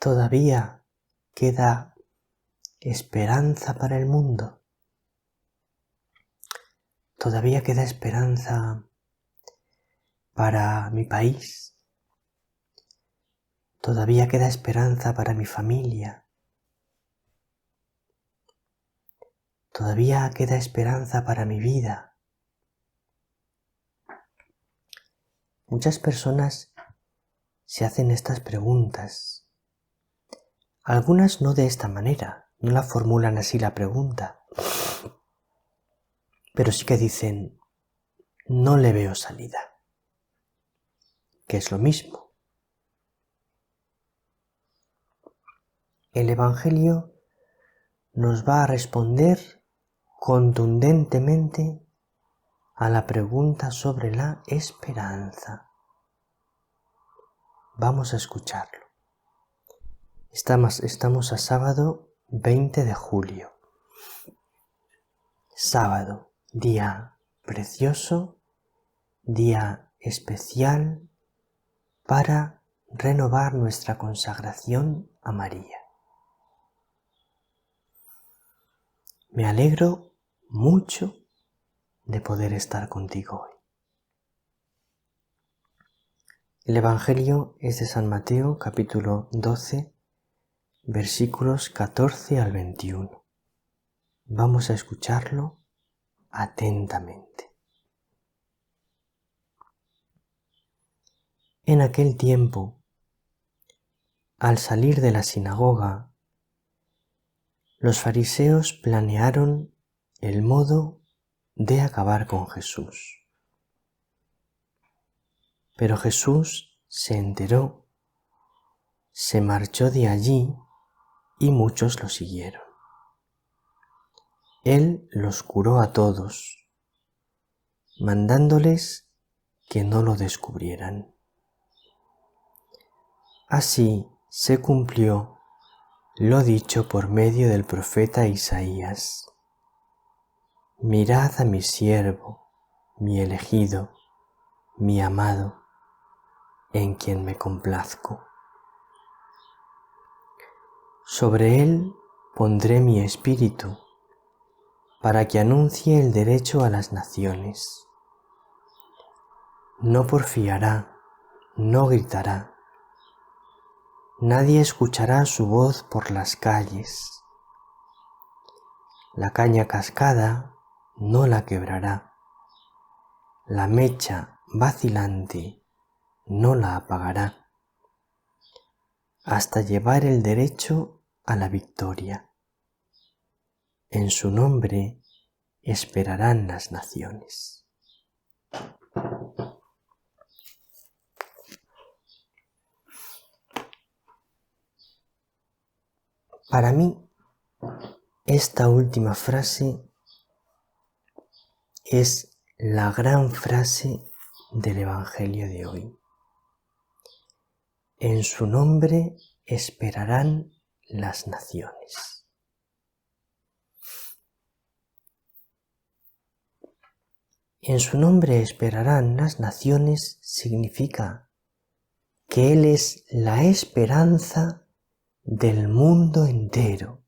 Todavía queda esperanza para el mundo. Todavía queda esperanza para mi país. Todavía queda esperanza para mi familia. Todavía queda esperanza para mi vida. Muchas personas se hacen estas preguntas. Algunas no de esta manera, no la formulan así la pregunta, pero sí que dicen, no le veo salida, que es lo mismo. El Evangelio nos va a responder contundentemente a la pregunta sobre la esperanza. Vamos a escucharlo. Estamos a sábado 20 de julio. Sábado, día precioso, día especial para renovar nuestra consagración a María. Me alegro mucho de poder estar contigo hoy. El Evangelio es de San Mateo, capítulo 12, versículos 14 al 21. Vamos a escucharlo atentamente. En aquel tiempo, al salir de la sinagoga, los fariseos planearon el modo de acabar con Jesús. Pero Jesús se enteró, se marchó de allí y muchos lo siguieron. Él los curó a todos, mandándoles que no lo descubrieran. Así se cumplió lo dicho por medio del profeta Isaías. Mirad a mi siervo, mi elegido, mi amado, en quien me complazco. Sobre él pondré mi espíritu, para que anuncie el derecho a las naciones. No porfiará, no gritará. Nadie escuchará su voz por las calles. La caña cascada no la quebrará. La mecha vacilante no la apagará, hasta llevar el derecho a la victoria. En su nombre esperarán las naciones. Para mí, esta última frase es la gran frase del Evangelio de hoy. En su nombre esperarán las naciones. En su nombre esperarán las naciones significa que Él es la esperanza del mundo entero.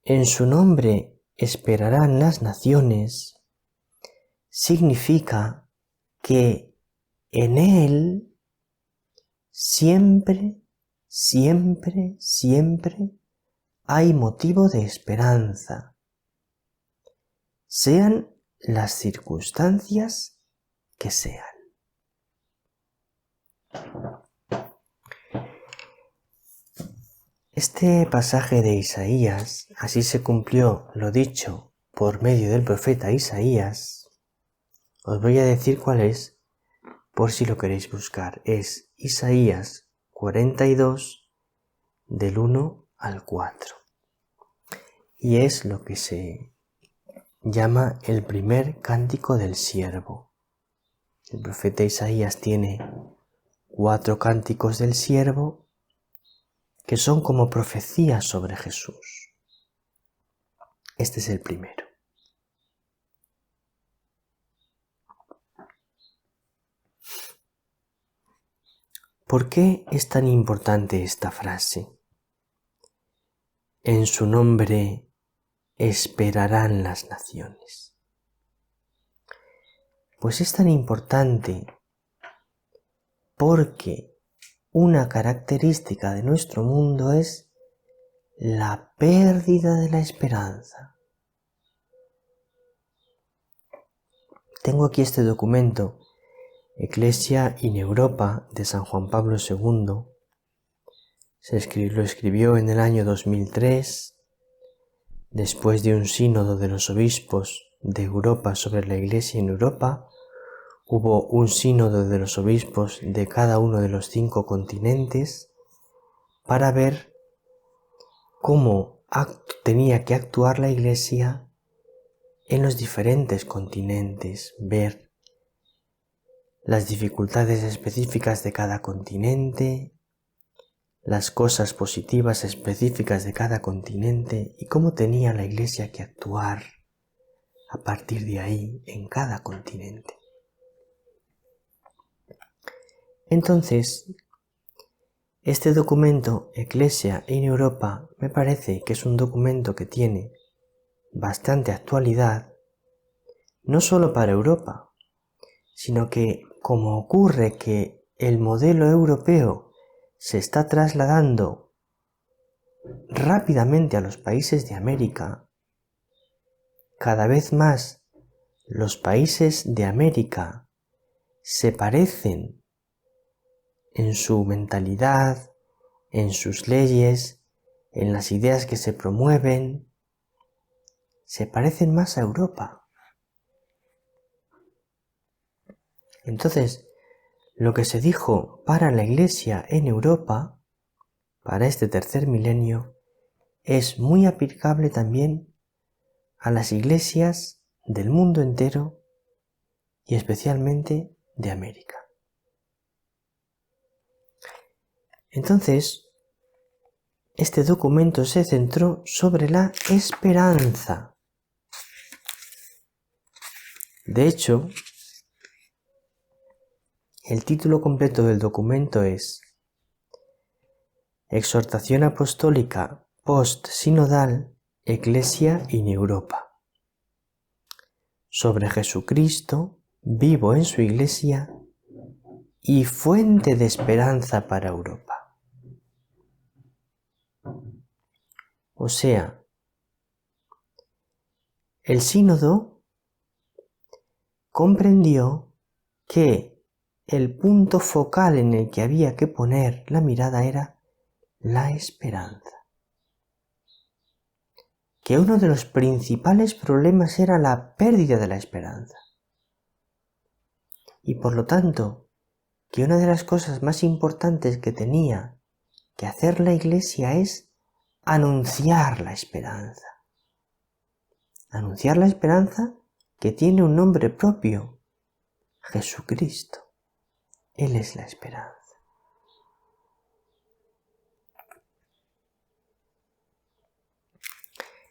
En su nombre esperarán las naciones significa que en Él siempre, siempre, siempre hay motivo de esperanza, sean las circunstancias que sean. Este pasaje de Isaías, así se cumplió lo dicho por medio del profeta Isaías. Os voy a decir cuál es, por si lo queréis buscar. Es Isaías 42, del 1 al 4. Y es lo que se llama el primer cántico del siervo. El profeta Isaías tiene 4 cánticos del siervo que son como profecías sobre Jesús. Este es el primero. ¿Por qué es tan importante esta frase? En su nombre esperarán las naciones. Pues es tan importante porque una característica de nuestro mundo es la pérdida de la esperanza. Tengo aquí este documento, Ecclesia in Europa, de San Juan Pablo II. Lo escribió en el año 2003, después de un sínodo de los obispos de Europa sobre la Iglesia en Europa. Hubo un sínodo de los obispos de cada uno de los 5 continentes para ver cómo tenía que actuar la Iglesia en los diferentes continentes, ver las dificultades específicas de cada continente, las cosas positivas específicas de cada continente y cómo tenía la Iglesia que actuar a partir de ahí en cada continente. Entonces, este documento, Ecclesia in Europa, me parece que es un documento que tiene bastante actualidad, no solo para Europa, sino que como ocurre que el modelo europeo se está trasladando rápidamente a los países de América, cada vez más los países de América se parecen en su mentalidad, en sus leyes, en las ideas que se promueven, se parecen más a Europa. Entonces, lo que se dijo para la Iglesia en Europa, para este tercer milenio, es muy aplicable también a las iglesias del mundo entero y especialmente de América. Entonces, este documento se centró sobre la esperanza. De hecho, el título completo del documento es Exhortación Apostólica Post-Sinodal Ecclesia in Europa, sobre Jesucristo, vivo en su Iglesia y fuente de esperanza para Europa. O sea, el sínodo comprendió que el punto focal en el que había que poner la mirada era la esperanza. Que uno de los principales problemas era la pérdida de la esperanza. Y por lo tanto, que una de las cosas más importantes que tenía que hacer la Iglesia es anunciar la esperanza. Anunciar la esperanza que tiene un nombre propio, Jesucristo. Él es la esperanza.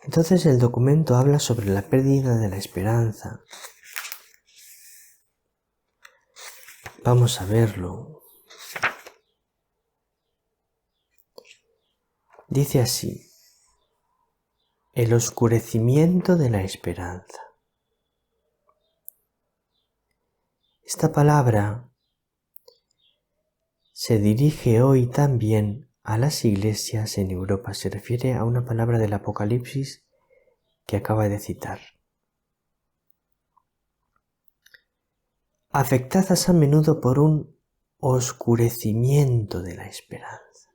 Entonces el documento habla sobre la pérdida de la esperanza. Vamos a verlo. Dice así: el oscurecimiento de la esperanza. Esta palabra se dirige hoy también a las iglesias en Europa. Se refiere a una palabra del Apocalipsis que acaba de citar. Afectadas a menudo por un oscurecimiento de la esperanza.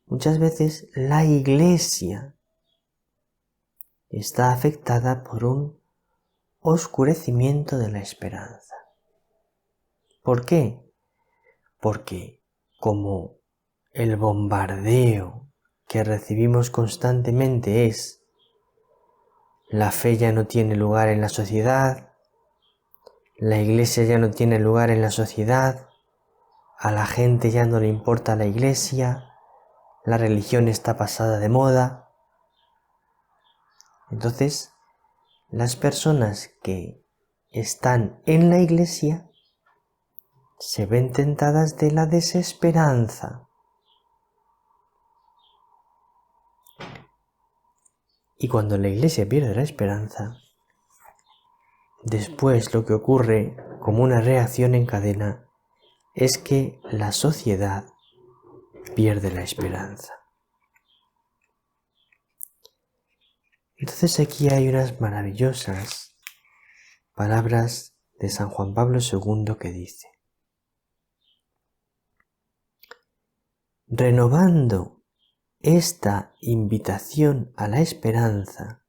Muchas veces la Iglesia está afectada por un oscurecimiento de la esperanza. ¿Por qué? Porque como el bombardeo que recibimos constantemente es la fe ya no tiene lugar en la sociedad, la Iglesia ya no tiene lugar en la sociedad, a la gente ya no le importa la Iglesia, la religión está pasada de moda. Entonces, las personas que están en la Iglesia se ven tentadas de la desesperanza. Y cuando la Iglesia pierde la esperanza, después lo que ocurre como una reacción en cadena es que la sociedad pierde la esperanza. Entonces aquí hay unas maravillosas palabras de San Juan Pablo II que dice: renovando esta invitación a la esperanza,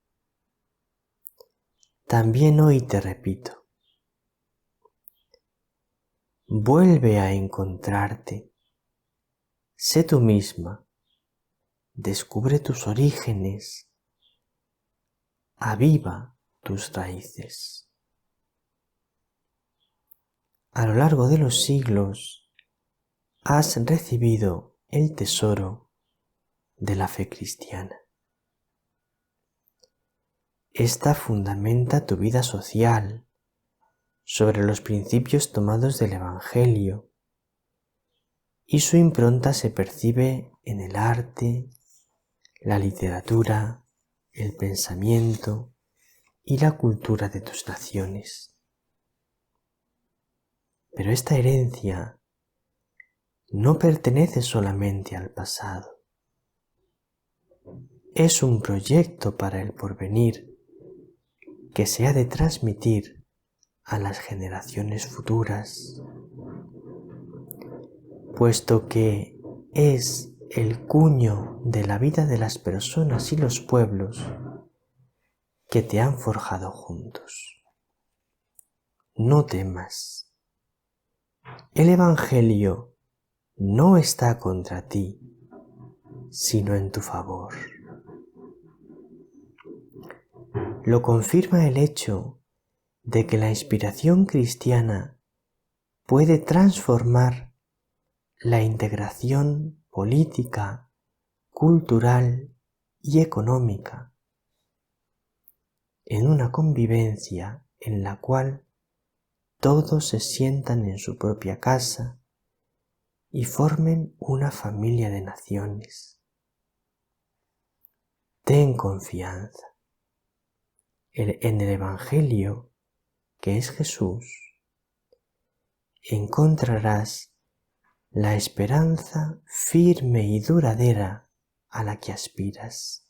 también hoy te repito, vuelve a encontrarte, sé tú misma, descubre tus orígenes, aviva tus raíces. A lo largo de los siglos has recibido el tesoro de la fe cristiana. Esta fundamenta tu vida social sobre los principios tomados del Evangelio y su impronta se percibe en el arte, la literatura, el pensamiento y la cultura de tus naciones. Pero esta herencia no pertenece solamente al pasado. Es un proyecto para el porvenir que se ha de transmitir a las generaciones futuras, puesto que es el cuño de la vida de las personas y los pueblos que te han forjado juntos. No temas. El Evangelio no está contra ti, sino en tu favor. Lo confirma el hecho de que la inspiración cristiana puede transformar la integración política, cultural y económica en una convivencia en la cual todos se sientan en su propia casa y formen una familia de naciones. Ten confianza. En el Evangelio, que es Jesús, encontrarás la esperanza firme y duradera a la que aspiras.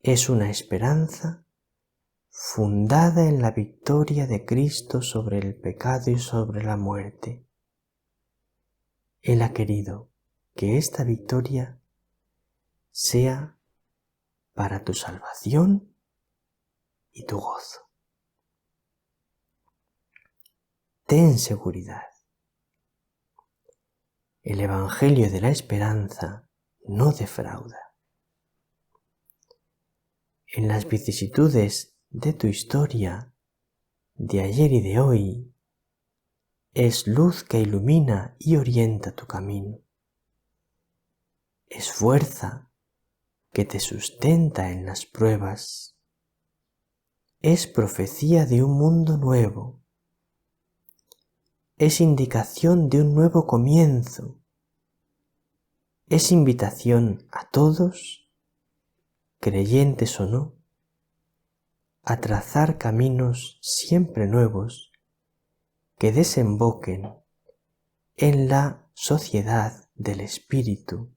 Es una esperanza fundada en la victoria de Cristo sobre el pecado y sobre la muerte. Él ha querido que esta victoria sea para tu salvación y tu gozo. Ten seguridad. El Evangelio de la esperanza no defrauda. En las vicisitudes de tu historia, de ayer y de hoy, es luz que ilumina y orienta tu camino. Es fuerza que te sustenta en las pruebas. Es profecía de un mundo nuevo. Es indicación de un nuevo comienzo. Es invitación a todos, creyentes o no, a trazar caminos siempre nuevos que desemboquen en la sociedad del espíritu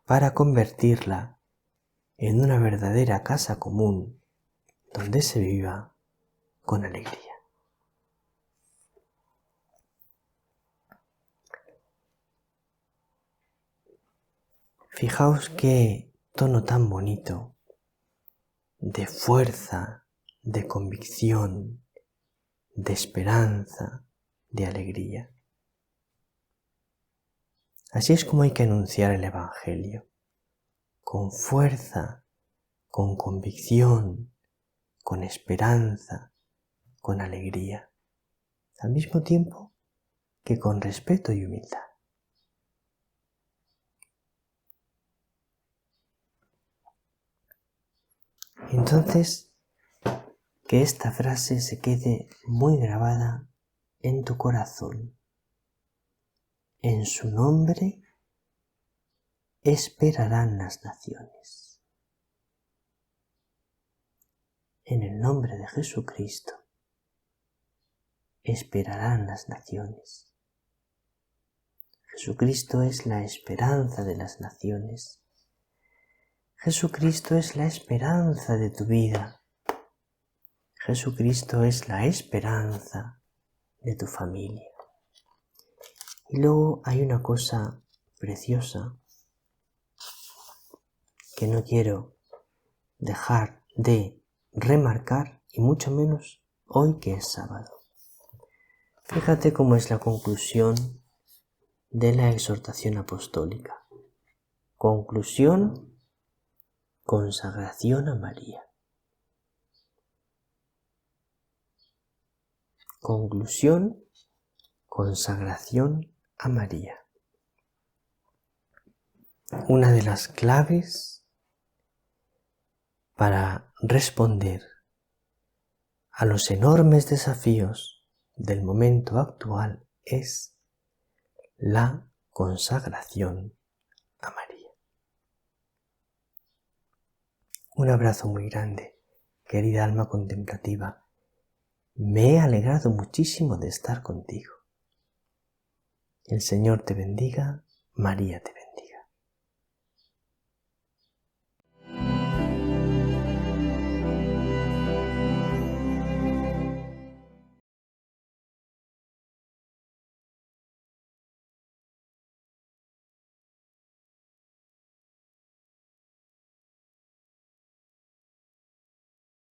para convertirla en una verdadera casa común donde se viva con alegría. Fijaos qué tono tan bonito de fuerza, de convicción, de esperanza, de alegría. Así es como hay que anunciar el Evangelio, con fuerza, con convicción, con esperanza, con alegría, al mismo tiempo que con respeto y humildad. Entonces, que esta frase se quede muy grabada en tu corazón. En su nombre esperarán las naciones. En el nombre de Jesucristo esperarán las naciones. Jesucristo es la esperanza de las naciones. Jesucristo es la esperanza de tu vida. Jesucristo es la esperanza de tu familia. Y luego hay una cosa preciosa que no quiero dejar de remarcar, y mucho menos hoy que es sábado. Fíjate cómo es la conclusión de la exhortación apostólica. Conclusión: consagración a María. Conclusión: consagración a María. Una de las claves para responder a los enormes desafíos del momento actual es la consagración a María. Un abrazo muy grande, querida alma contemplativa. Me he alegrado muchísimo de estar contigo. El Señor te bendiga, María te bendiga.